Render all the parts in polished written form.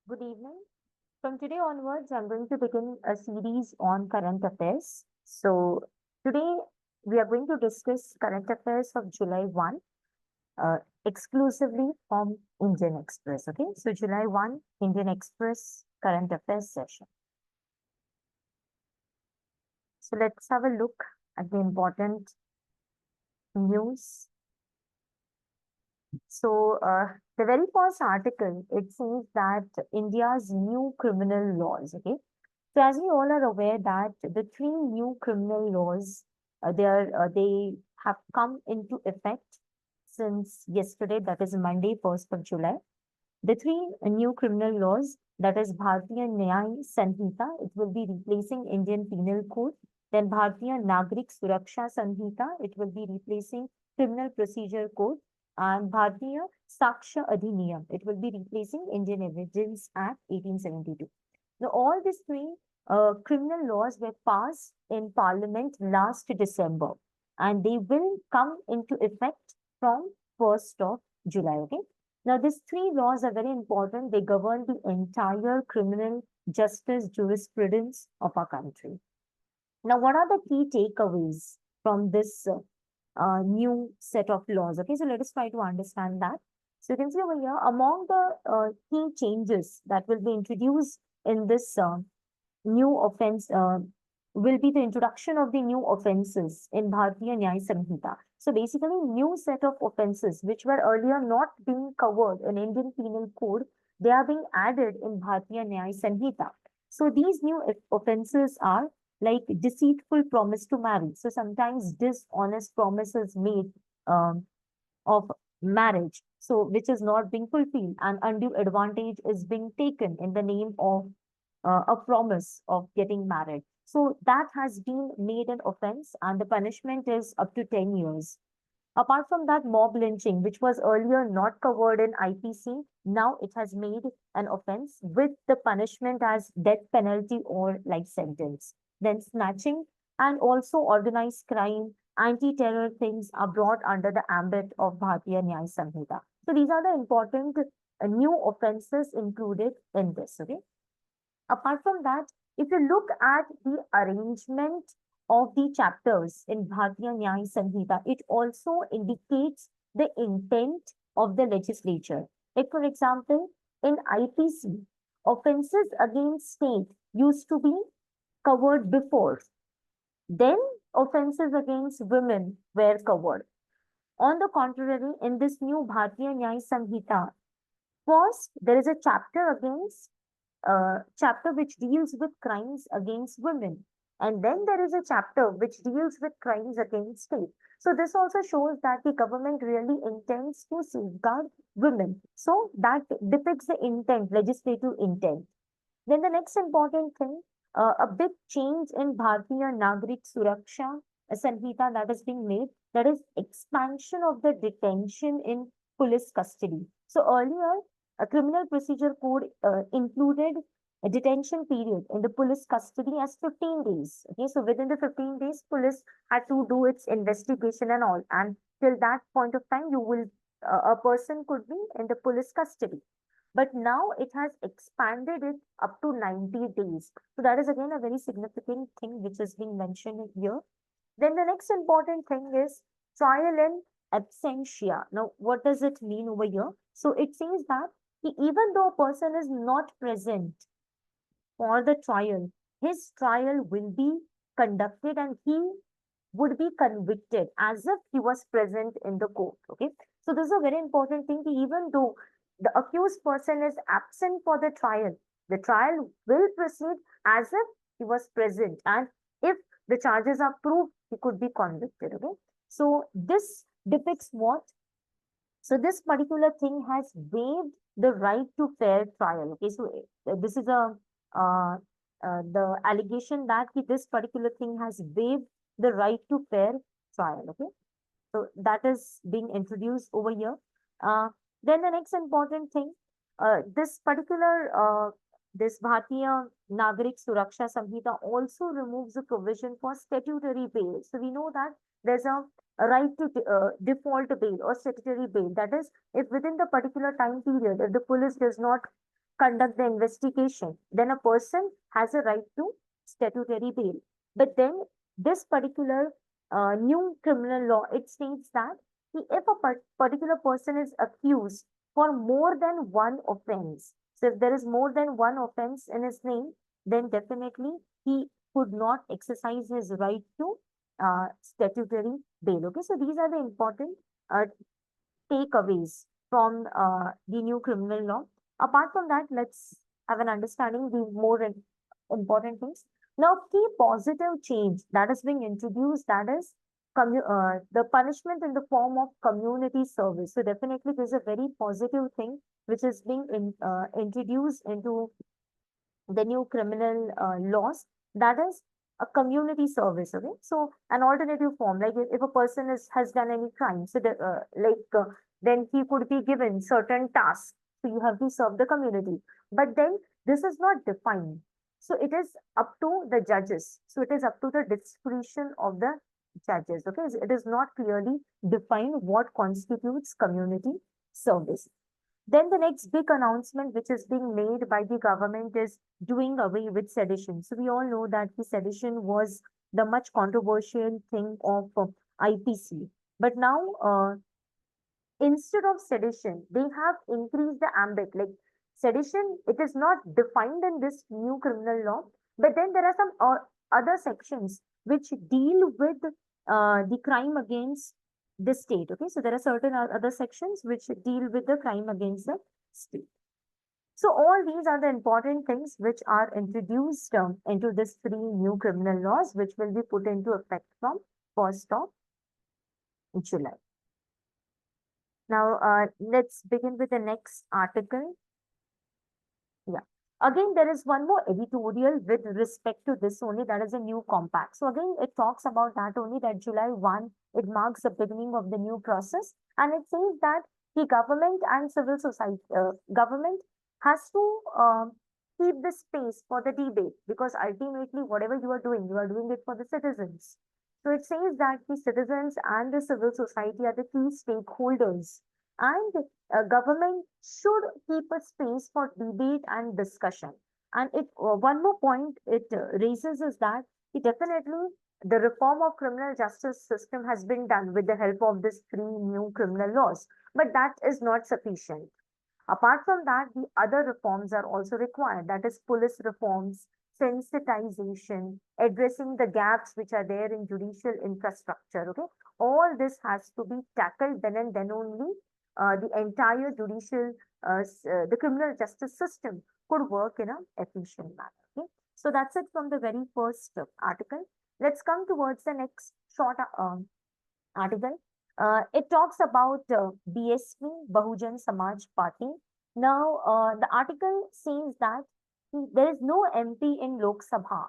Good evening. From today onwards, I'm going to begin a series on current affairs. So, today we are going to discuss current affairs of July 1, uh, exclusively from Indian Express. Okay, so July 1, Indian Express current affairs session. So, let's have a look at the important news. So, the very first article, it says that India's new criminal laws. Okay, so as we all are aware that the three new criminal laws, they have come into effect since yesterday, that is Monday, 1st of July. The three new criminal laws, that is Bharatiya Nyaya Sanhita, it will be replacing Indian Penal Code. Then Bharatiya Nagrik Suraksha Sanhita, it will be replacing Criminal Procedure Code. And Bharatiya Saksha Adhiniyam, it will be replacing Indian Evidence Act 1872. Now, all these three criminal laws were passed in Parliament last December, and they will come into effect from 1st of July. Okay. Now, these three laws are very important. They govern the entire criminal justice jurisprudence of our country. Now, what are the key takeaways from this new set of laws? Okay, so let us try to understand that. So you can see over here, among the key changes that will be introduced in this new offense will be the introduction of the new offenses in Bharatiya Nyaya Samhita. So basically, new set of offenses which were earlier not being covered in Indian Penal Code, they are being added in Bharatiya Nyaya Samhita. So these new offenses are like deceitful promise to marry. So sometimes dishonest promises made of marriage, so which is not being fulfilled, and undue advantage is being taken in the name of a promise of getting married. So that has been made an offense, and the punishment is up to 10 years. Apart from that, mob lynching, which was earlier not covered in IPC, now it has made an offense with the punishment as death penalty or life sentence. Then snatching and also organized crime, anti-terror things are brought under the ambit of Bharatiya Nyaya Samhita. So these are the important new offenses included in this. Okay. Apart from that, if you look at the arrangement of the chapters in Bharatiya Nyaya Samhita, it also indicates the intent of the legislature. Like, for example, in IPC, offenses against state used to be covered before. Then, offenses against women were covered. On the contrary, in this new Bharatiya Nyaya Samhita, first, there is a chapter which deals with crimes against women. And then there is a chapter which deals with crimes against state. So this also shows that the government really intends to safeguard women. So that depicts the intent, legislative intent. Then the next important thing, a big change in Bharatiya Nagrik Suraksha Sanhita that is being made, that is expansion of the detention in police custody. So earlier, a criminal procedure code included a detention period in the police custody as 15 days. Okay, so within the 15 days, police had to do its investigation and all. And till that point of time, a person could be in the police custody. But now it has expanded it up to 90 days. So that is again a very significant thing which is being mentioned here. Then the next important thing is trial in absentia. Now, what does it mean over here? So it says that even though a person is not present for the trial, his trial will be conducted and he would be convicted as if he was present in the court. Okay. So this is a very important thing. Even though the accused person is absent for the trial will proceed as if he was present. And if the charges are proved, he could be convicted. Okay. So this depicts what? So this particular thing has waived the right to fair trial. Okay. So this is uh, the allegation that this particular thing has waived the right to fair trial. Okay. So that is being introduced over here. Then the next important thing, this Bharatiya Nagrik Suraksha Samhita also removes the provision for statutory bail. So we know that there's a right to default bail or statutory bail. That is, if within the particular time period, if the police does not conduct the investigation, then a person has a right to statutory bail. But then this particular new criminal law, it states that if a particular person is accused for more than one offense, so if there is more than one offense in his name, then definitely he could not exercise his right to statutory bail. Okay, so these are the important uh, takeaways from the new criminal law. Apart from that, let's have an understanding the more important things. Now, key positive change that is being introduced, that is the punishment in the form of community service. So definitely, this is a very positive thing which is being introduced into the new criminal laws, that is a community service. Okay, so an alternative form, like if a person has done any crime, so then he could be given certain tasks, so you have to serve the community, but then this is not defined, so it is up to the judges, so it is up to the discretion of the judges. Okay, so it is not clearly defined what constitutes community service. Then the next big announcement which is being made by the government is doing away with sedition. So we all know that the sedition was the much controversial thing of IPC. But now, instead of sedition, they have increased the ambit. Like sedition, it is not defined in this new criminal law, but then there are some other sections which deal with the crime against the state. Okay, so there are certain other sections which deal with the crime against the state. So all these are the important things which are introduced into this three new criminal laws, which will be put into effect from 1st of July. Now, let's begin with the next article. Yeah. Again, there is one more editorial with respect to this only, that is a new compact. So again, it talks about that only, that July 1, it marks the beginning of the new process. And it says that the government and civil society, government has to keep the space for the debate, because ultimately whatever you are doing it for the citizens. So it says that the citizens and the civil society are the key stakeholders, and government should keep a space for debate and discussion. And it one more point it raises is that it definitely the reform of criminal justice system has been done with the help of these three new criminal laws, but that is not sufficient. Apart from that, the other reforms are also required. That is police reforms, sensitization, addressing the gaps which are there in judicial infrastructure. Okay, all this has to be tackled. Then and then only the entire judicial, the criminal justice system could work in an efficient manner. Okay, so that's it from the very first article. Let's come towards the next short article. It talks about BSP, Bahujan Samaj Party. Now, the article says that there is no MP in Lok Sabha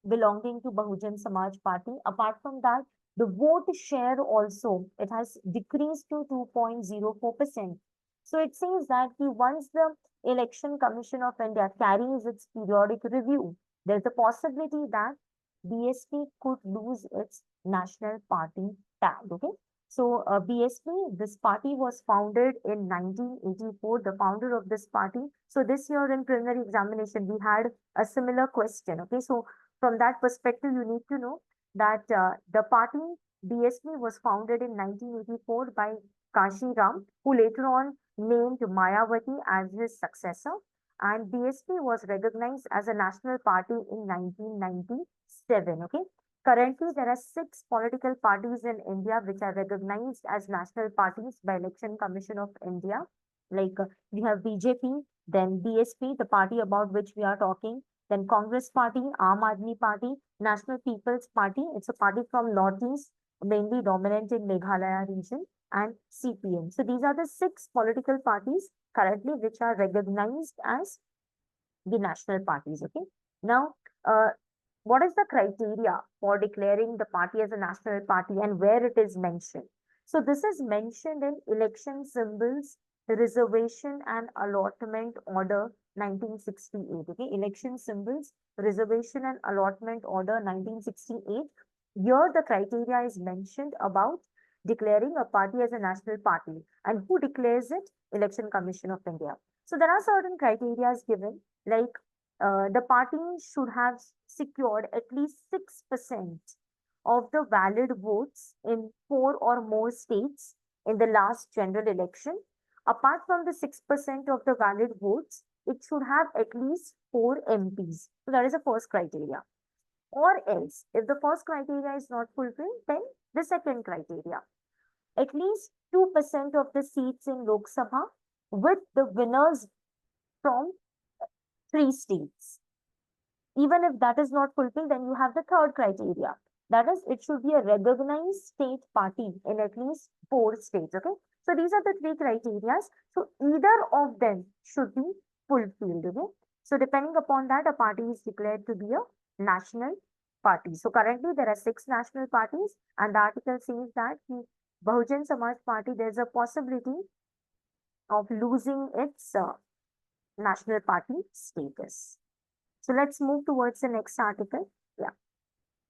belonging to Bahujan Samaj Party. Apart from that, the vote share also, it has decreased to 2.04%. So it says that once the Election Commission of India carries its periodic review, there's a possibility that BSP could lose its national party tag. Okay. So BSP, this party was founded in 1984, the founder of this party. So this year in preliminary examination, we had a similar question. Okay. So from that perspective, you need to know that the party BSP was founded in 1984 by Kashi Ram, who later on named Mayawati as his successor. And BSP was recognized as a national party in 1997. Okay. Currently, there are 6 political parties in India which are recognized as national parties by Election Commission of India. Like we have BJP, then BSP, the party about which we are talking, then Congress Party, Aam Aadmi Party, National People's Party. It's a party from Northeast, mainly dominant in Meghalaya region, and CPM. So these are the 6 political parties currently which are recognized as the national parties. Okay. Now, what is the criteria for declaring the party as a national party and where it is mentioned? So this is mentioned in Election Symbols, Reservation and Allotment Order 1968. Okay, Election Symbols, Reservation and Allotment Order 1968. Here the criteria is mentioned about declaring a party as a national party, and who declares it? Election Commission of India. So there are certain criteria given, like the party should have secured at least 6% of the valid votes in 4 or more states in the last general election. Apart from the 6% of the valid votes, it should have at least 4 MPs. So that is the first criteria. Or else, if the first criteria is not fulfilled, then the second criteria. At least 2% of the seats in Lok Sabha with the winners from 3 states. Even if that is not fulfilled, then you have the third criteria. That is, it should be a recognized state party in at least 4 states. Okay. So these are the 3 criteria. So either of them should be fulfilled. Okay. So depending upon that, a party is declared to be a national party. So currently there are 6 national parties, and the article says that the Bahujan Samaj Party, there's a possibility of losing its national party status. So let's move towards the next article. Yeah.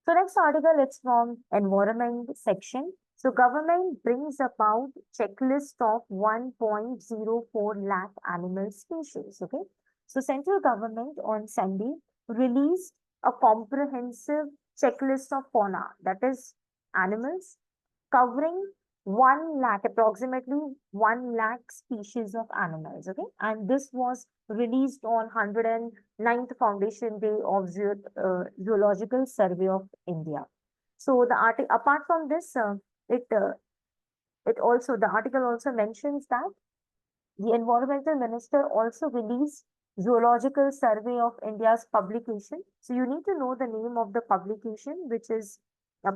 So next article, it's from environment section. So government brings about checklist of 1.04 lakh animal species. Okay. So central government on Sunday released a comprehensive checklist of fauna, that is animals, covering 1 lakh, approximately 1 lakh species of animals. Okay. And this was released on 109th Foundation Day of Zoological Survey of India. So the article, apart from this, the article also mentions that the environmental minister also released Zoological Survey of India's publication. So you need to know the name of the publication, which is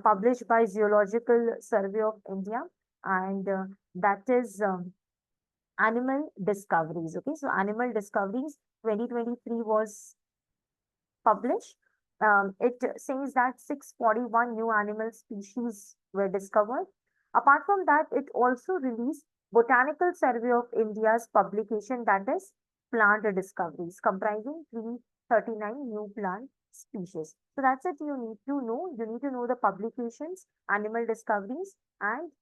published by Zoological Survey of India, and that is Animal Discoveries. Okay, so Animal Discoveries 2023 was published. It says that 641 new animal species were discovered. Apart from that, it also released Botanical Survey of India's publication, that is Plant Discoveries, comprising 339 new plant species. So that's it you need to know. You need to know the publications, Animal Discoveries, and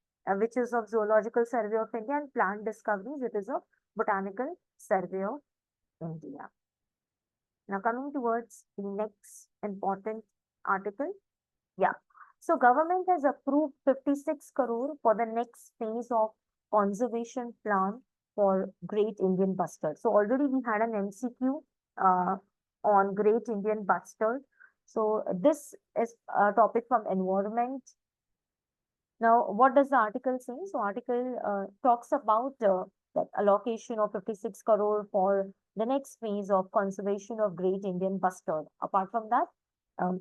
which is of Zoological Survey of India, and Plant Discoveries, it is of Botanical Survey of India. Now coming towards the next important article. Yeah. So government has approved 56 crore for the next phase of conservation plan for Great Indian Bustard. So already we had an MCQ on Great Indian Bustard. So this is a topic from environment. Now, what does the article say? So article talks about that allocation of 56 crore for the next phase of conservation of Great Indian Bustard. Apart from that,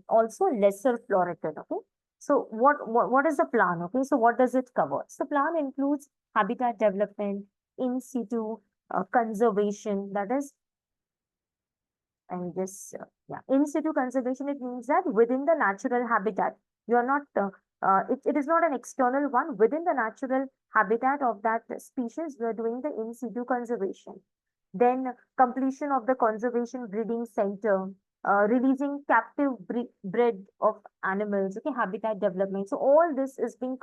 also lesser florican. Okay. So what is the plan? Okay. So what does it cover? So the plan includes habitat development, in situ conservation, that is, and this, yeah, in situ conservation, it means that within the natural habitat, you are not, it is not an external one. Within the natural habitat of that species, we are doing the in situ conservation. Then completion of the conservation breeding center, releasing captive bred of animals, okay, habitat development. So all this is being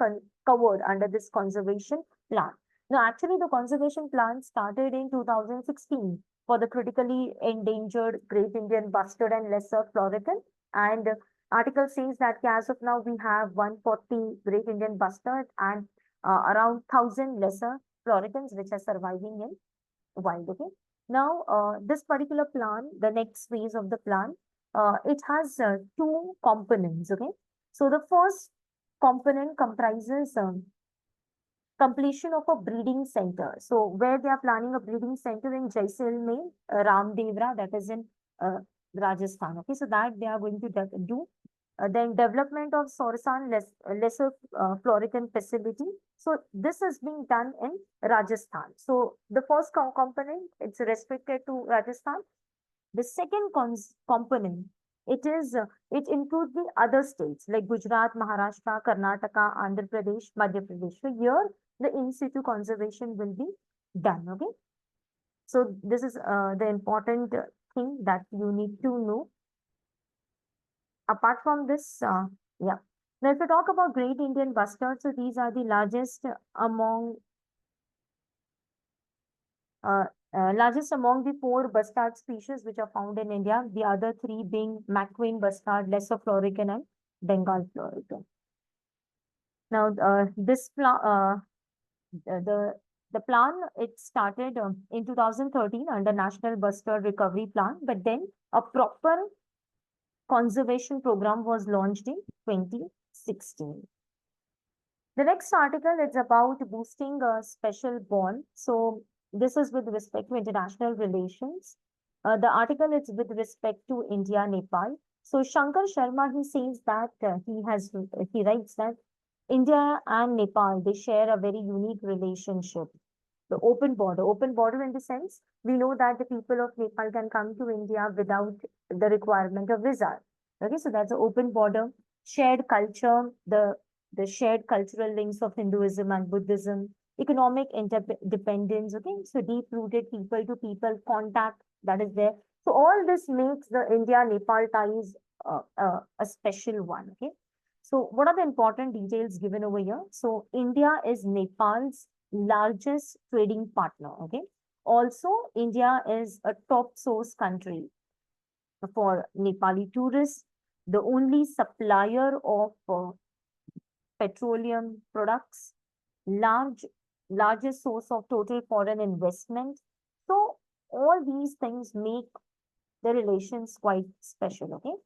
covered under this conservation plan. Now, actually, the conservation plan started in 2016 for the critically endangered Great Indian Bustard and lesser florican. And article says that as of now, we have 140 Great Indian Bustard and around 1,000 lesser floricans which are surviving in wild. Okay. Now, this particular plan, the next phase of the plan, it has 2 components. Okay. So the first component comprises completion of a breeding center. So where they are planning a breeding center in Jaisalmer, Ramdevra, that is in Rajasthan. Okay, so that they are going to do. Then development of Sorsan lesser florican facility. So this is being done in Rajasthan. So the first component, it's restricted to Rajasthan. The second component, it includes the other states like Gujarat, Maharashtra, Karnataka, Andhra Pradesh, Madhya Pradesh. So here the in situ conservation will be done. Okay. So this is the important thing that you need to know. Apart from this, yeah. Now, if we talk about Great Indian Bustard, so these are the largest among Largest among the four bustard species which are found in India, the other three being McQueen bustard, Lesser florican, and Bengal florican. Now, the the plan, it started in 2013 under National Bustard Recovery Plan, but then a proper conservation program was launched in 2016. The next article is about boosting a special bond. So this is with respect to international relations. The article is with respect to India, Nepal. So Shankar Sharma, he says that he writes that India and Nepal, they share a very unique relationship. The open border in the sense, we know that the people of Nepal can come to India without the requirement of visa. Okay, so that's an open border, shared culture, the shared cultural links of Hinduism and Buddhism, economic interdependence, okay, so deep-rooted people-to-people contact that is there. So all this makes the India-Nepal ties a special one, okay. So what are the important details given over here? So India is Nepal's largest trading partner, okay. Also, India is a top source country for Nepali tourists, the only supplier of petroleum products, large largest source of total foreign investment. So all these things make the relations quite special. Okay.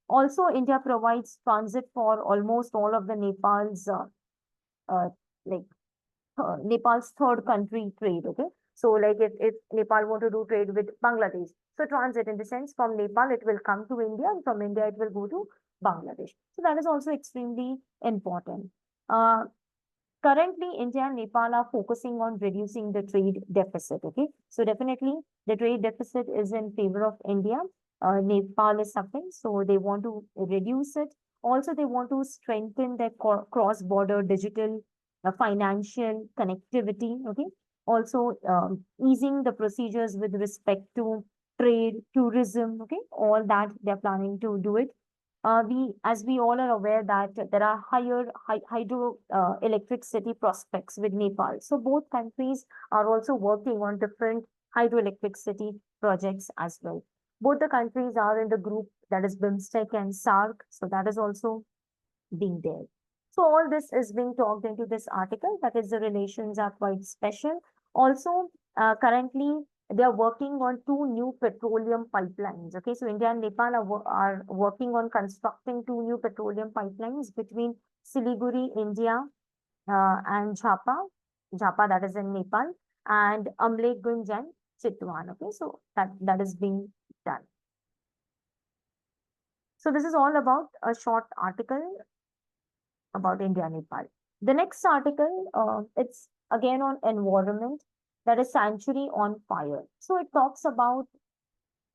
Also, India provides transit for almost all of the uh, like Nepal's third country trade. Okay. So like if Nepal want to do trade with Bangladesh, so transit in the sense from Nepal, it will come to India, and from India, it will go to Bangladesh. So that is also extremely important. Uh, Currently, India and Nepal are focusing on reducing the trade deficit. Okay, so definitely the trade deficit is in favor of India. Nepal is suffering, so they want to reduce it. Also, they want to strengthen their cross-border digital financial connectivity. Okay, also easing the procedures with respect to trade, tourism. Okay, all that they're planning to do it. As we all are aware that there are hydro electricity prospects with Nepal. So both countries are also working on different hydroelectricity projects as well. Both the countries are in the group that is BIMSTEC and SAARC. So that is also being there. So all this is being talked into this article. That is, the relations are quite special. Also, currently they are working on two new petroleum pipelines. Okay, so India and Nepal are working on constructing two new petroleum pipelines between Siliguri, India, and Jhapa that is in Nepal, and Amlekhganj and Chitwan. Okay, so that is being done. So this is all about a short article about India and Nepal. The next article, it's again on environment, that is Sanctuary on Fire. So it talks about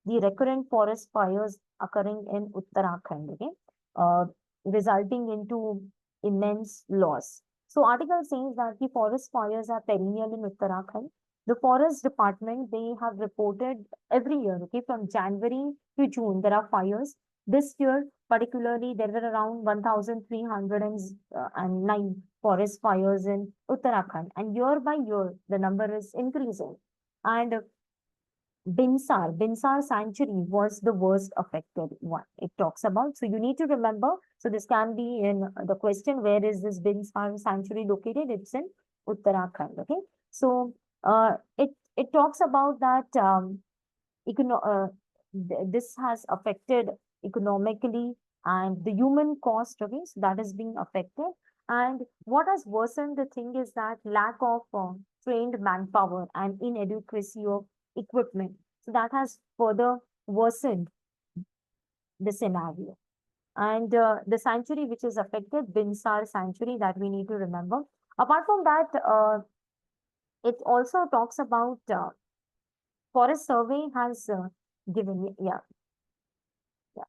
the recurrent forest fires occurring in Uttarakhand, okay, uh, resulting into immense loss. So article says that the forest fires are perennial in Uttarakhand. The forest department, they have reported every year, okay, from January to June, there are fires. This year, particularly, there were around 1,309 forest fires in Uttarakhand, and year by year, the number is increasing. And Binsar Sanctuary was the worst affected one. It talks about. So you need to remember. So this can be in the question, where is this Binsar Sanctuary located? It's in Uttarakhand. Okay. So it talks about that this has affected economically and the human cost. Okay. So that is being affected. And what has worsened the thing is that lack of trained manpower and inadequacy of equipment. So that has further worsened the scenario. And the sanctuary which is affected, Binsar Sanctuary, that we need to remember. Apart from that, it also talks about Forest Survey has given, yeah, yeah.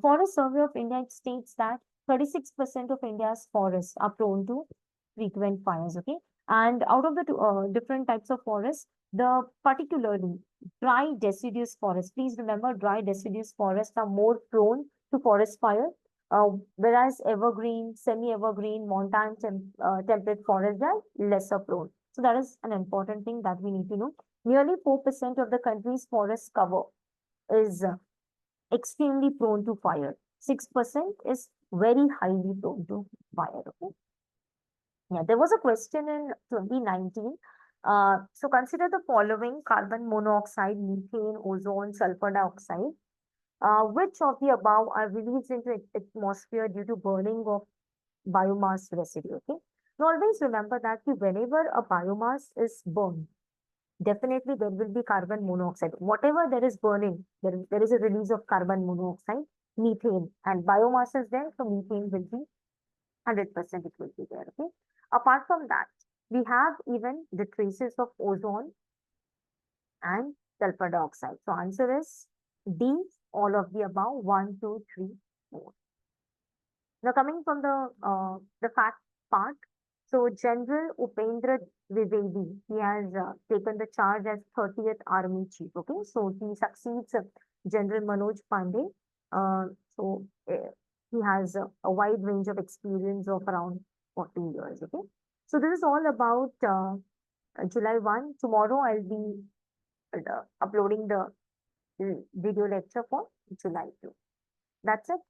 Forest Survey of India states that 36% of India's forests are prone to frequent fires, okay? And out of the different types of forests, the particularly dry deciduous forests, please remember, dry deciduous forests are more prone to forest fire, whereas evergreen, semi-evergreen, montane temperate forests are lesser prone. So that is an important thing that we need to know. Nearly 4% of the country's forest cover is extremely prone to fire. 6% is very highly prone to fire. Okay. Yeah, there was a question in 2019. So consider the following: carbon monoxide, methane, ozone, sulfur dioxide. Which of the above are released into atmosphere due to burning of biomass residue? Okay. Now always remember that whenever a biomass is burned, definitely there will be carbon monoxide. Whatever there is burning, there is a release of carbon monoxide, methane, and biomass is there, so methane will be 100% it will be there. Okay. Apart from that, we have even the traces of ozone and sulfur dioxide. So answer is D, all of the above, 1, 2, 3, 4. Now coming from the fact part, so General Upendra Dwivedi, he has taken the charge as 30th Army Chief. Okay, so he succeeds General Manoj Pandey. So he has a wide range of experience of around 40 years. Okay, so this is all about July 1. Tomorrow I'll be uploading the video lecture for July 2. That's it.